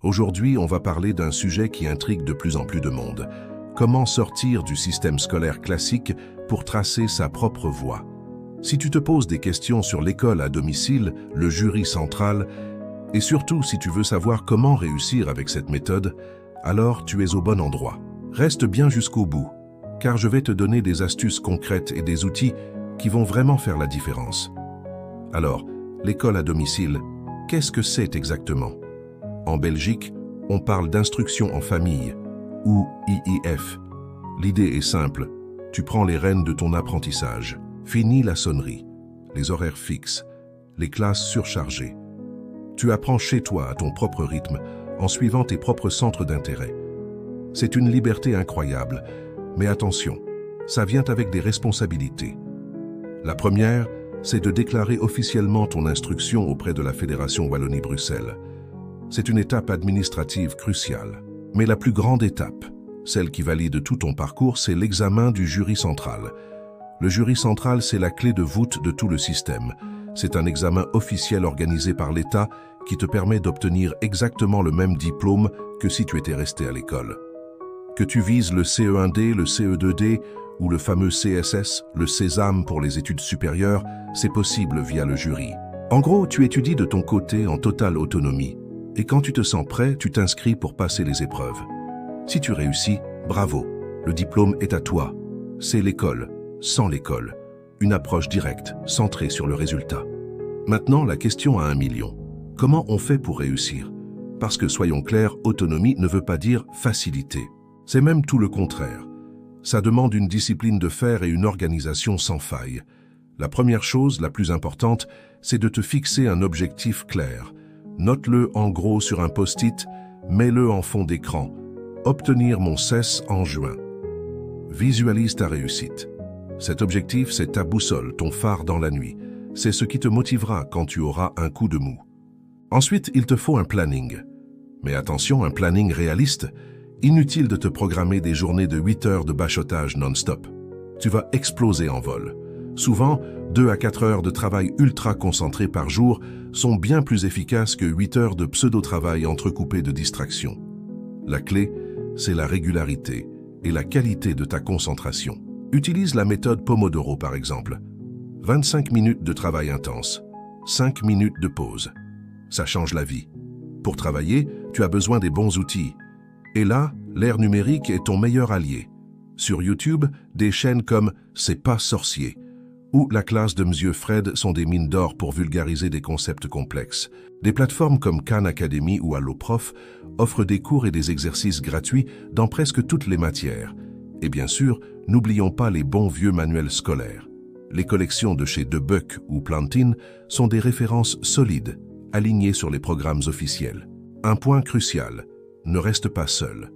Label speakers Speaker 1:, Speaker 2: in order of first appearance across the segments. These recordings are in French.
Speaker 1: Aujourd'hui, on va parler d'un sujet qui intrigue de plus en plus de monde. Comment sortir du système scolaire classique pour tracer sa propre voie? Si tu te poses des questions sur l'école à domicile, le jury central, et surtout si tu veux savoir comment réussir avec cette méthode, alors tu es au bon endroit. Reste bien jusqu'au bout, car je vais te donner des astuces concrètes et des outils qui vont vraiment faire la différence. Alors, l'école à domicile, qu'est-ce que c'est exactement? En Belgique, on parle d'instruction en famille, ou IIF. L'idée est simple, tu prends les rênes de ton apprentissage. Fini la sonnerie, les horaires fixes, les classes surchargées. Tu apprends chez toi à ton propre rythme, en suivant tes propres centres d'intérêt. C'est une liberté incroyable, mais attention, ça vient avec des responsabilités. La première, c'est de déclarer officiellement ton instruction auprès de la Fédération Wallonie-Bruxelles. C'est une étape administrative cruciale. Mais la plus grande étape, celle qui valide tout ton parcours, c'est l'examen du jury central. Le jury central, c'est la clé de voûte de tout le système. C'est un examen officiel organisé par l'État qui te permet d'obtenir exactement le même diplôme que si tu étais resté à l'école. Que tu vises le CE1D, le CE2D ou le fameux CSS, le Sésame pour les études supérieures, c'est possible via le jury. En gros, tu étudies de ton côté en totale autonomie. Et quand tu te sens prêt, tu t'inscris pour passer les épreuves. Si tu réussis, bravo, le diplôme est à toi. C'est l'école, sans l'école. Une approche directe, centrée sur le résultat. Maintenant, la question à 1 million. Comment on fait pour réussir? Parce que, soyons clairs, autonomie ne veut pas dire facilité. C'est même tout le contraire. Ça demande une discipline de fer et une organisation sans faille. La première chose, la plus importante, c'est de te fixer un objectif clair. Note-le en gros sur un post-it, mets-le en fond d'écran. Obtenir mon CES en juin. Visualise ta réussite. Cet objectif, c'est ta boussole, ton phare dans la nuit. C'est ce qui te motivera quand tu auras un coup de mou. Ensuite, il te faut un planning. Mais attention, un planning réaliste. Inutile de te programmer des journées de 8 heures de bachotage non-stop. Tu vas exploser en vol. Souvent, 2 à 4 heures de travail ultra concentré par jour sont bien plus efficaces que 8 heures de pseudo-travail entrecoupé de distractions. La clé, c'est la régularité et la qualité de ta concentration. Utilise la méthode Pomodoro par exemple. 25 minutes de travail intense, 5 minutes de pause. Ça change la vie. Pour travailler, tu as besoin des bons outils. Et là, l'ère numérique est ton meilleur allié. Sur YouTube, des chaînes comme C'est pas sorcier ou La classe de Monsieur Fred sont des mines d'or pour vulgariser des concepts complexes. Des plateformes comme Khan Academy ou Alloprof offrent des cours et des exercices gratuits dans presque toutes les matières. Et bien sûr, n'oublions pas les bons vieux manuels scolaires. Les collections de chez Debuck ou Plantin sont des références solides, alignées sur les programmes officiels. Un point crucial, ne reste pas seul.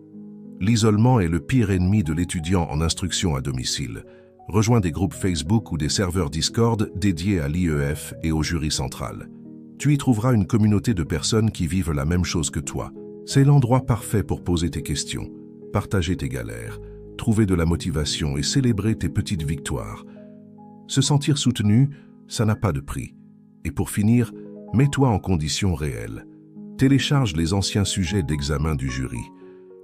Speaker 1: L'isolement est le pire ennemi de l'étudiant en instruction à domicile. Rejoins des groupes Facebook ou des serveurs Discord dédiés à l'IEF et au jury central. Tu y trouveras une communauté de personnes qui vivent la même chose que toi. C'est l'endroit parfait pour poser tes questions, partager tes galères, trouver de la motivation et célébrer tes petites victoires. Se sentir soutenu, ça n'a pas de prix. Et pour finir, mets-toi en conditions réelles. Télécharge les anciens sujets d'examen du jury.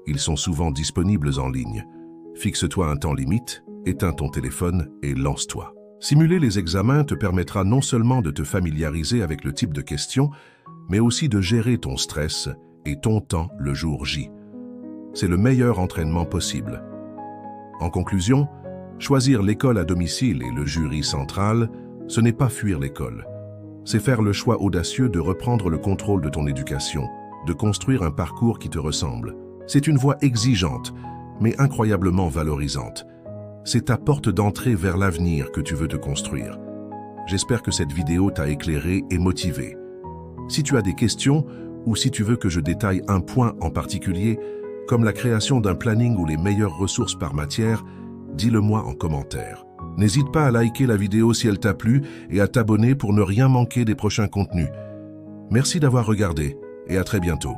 Speaker 1: Ils sont souvent disponibles en ligne. Fixe-toi un temps limite, éteins ton téléphone et lance-toi. Simuler les examens te permettra non seulement de te familiariser avec le type de questions, mais aussi de gérer ton stress et ton temps le jour J. C'est le meilleur entraînement possible. En conclusion, choisir l'école à domicile et le jury central, ce n'est pas fuir l'école. C'est faire le choix audacieux de reprendre le contrôle de ton éducation, de construire un parcours qui te ressemble. C'est une voie exigeante, mais incroyablement valorisante. C'est ta porte d'entrée vers l'avenir que tu veux te construire. J'espère que cette vidéo t'a éclairé et motivé. Si tu as des questions ou si tu veux que je détaille un point en particulier, comme la création d'un planning ou les meilleures ressources par matière, dis-le-moi en commentaire. N'hésite pas à liker la vidéo si elle t'a plu et à t'abonner pour ne rien manquer des prochains contenus. Merci d'avoir regardé et à très bientôt.